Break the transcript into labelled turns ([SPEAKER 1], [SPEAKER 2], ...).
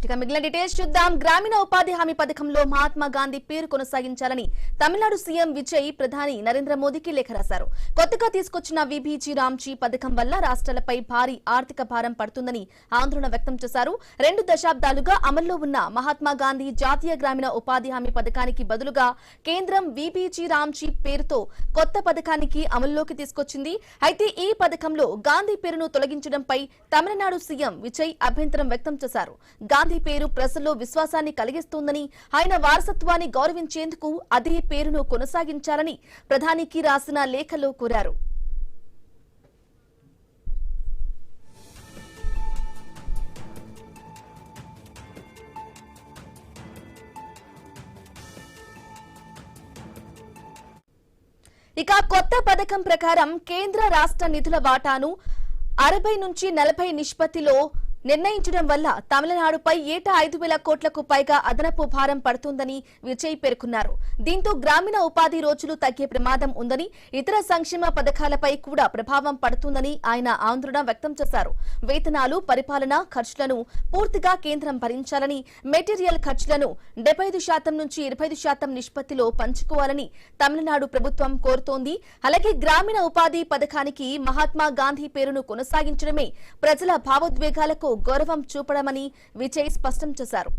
[SPEAKER 1] ఇక మిగిలిన డీటెయిల్స్ చూద్దాం. గ్రామీణ ఉపాధి హామీ పథకంలో మహాత్మా గాంధీ పేరు కొనసాగించాలని తమిళనాడు సీఎం విజయ్ ప్రధాని నరేంద్ర మోదీకి లేఖ రాశారు. కొత్తగా తీసుకొచ్చిన విబిజి రామ్జీ పథకం వల్ల రాష్ట్రాలపై భారీ ఆర్థిక భారం పడుతుందని ఆందోళన వ్యక్తం చేశారు. 2 దశాబ్దాలుగా అమల్లో ఉన్న మహాత్మా గాంధీ జాతీయ గ్రామీణ ఉపాధి హామీ పథకానికి బదులుగా కేంద్రం విబిజి రామ్జీ పేరుతో కొత్త పథకానికి అమల్లోకి తీసుకొచ్చింది. అయితే ఈ పథకంలో గాంధీ పేరును తొలగించడంపై తమిళనాడు సీఎం విజయ్ అభ్యంతరం వ్యక్తం చేశారు. గాంధీ పేరు ప్రజల్లో విశ్వాసాన్ని కలిగిస్తోందని, ఆయన వారసత్వాన్ని గౌరవించేందుకు అదే పేరును కొనసాగించాలని ప్రధానికి రాసిన లేఖలో కోరారు. ఇక కొత్త పథకం ప్రకారం కేంద్ర రాష్ట్ర నిధుల వాటాను 60 నుంచి 40 నిష్పత్తిలో నిర్ణయించడం వల్ల తమిళనాడుపై ఏటా 5,000 కోట్లకు పైగా అదనపు భారం పడుతుందని విజయ్ పేర్కొన్నారు. దీంతో గ్రామీణ ఉపాధి రోజులు తగ్గే ప్రమాదం ఉందని, ఇతర సంక్షేమ పథకాలపై కూడా ప్రభావం పడుతుందని ఆయన ఆందోళన వ్యక్తం చేశారు. వేతనాలు, పరిపాలన ఖర్చులను పూర్తిగా కేంద్రం భరించాలని, మెటీరియల్ ఖర్చులను 75% నుంచి 25% నిష్పత్తిలో పంచుకోవాలని తమిళనాడు ప్రభుత్వం కోరుతోంది. అలాగే గ్రామీణ ఉపాధి పథకానికి మహాత్మా గాంధీ పేరును కొనసాగించడమే ప్రజల భావోద్వేగాలకు గౌరవం చూపడమని విజయ్ స్పష్టం చేశారు.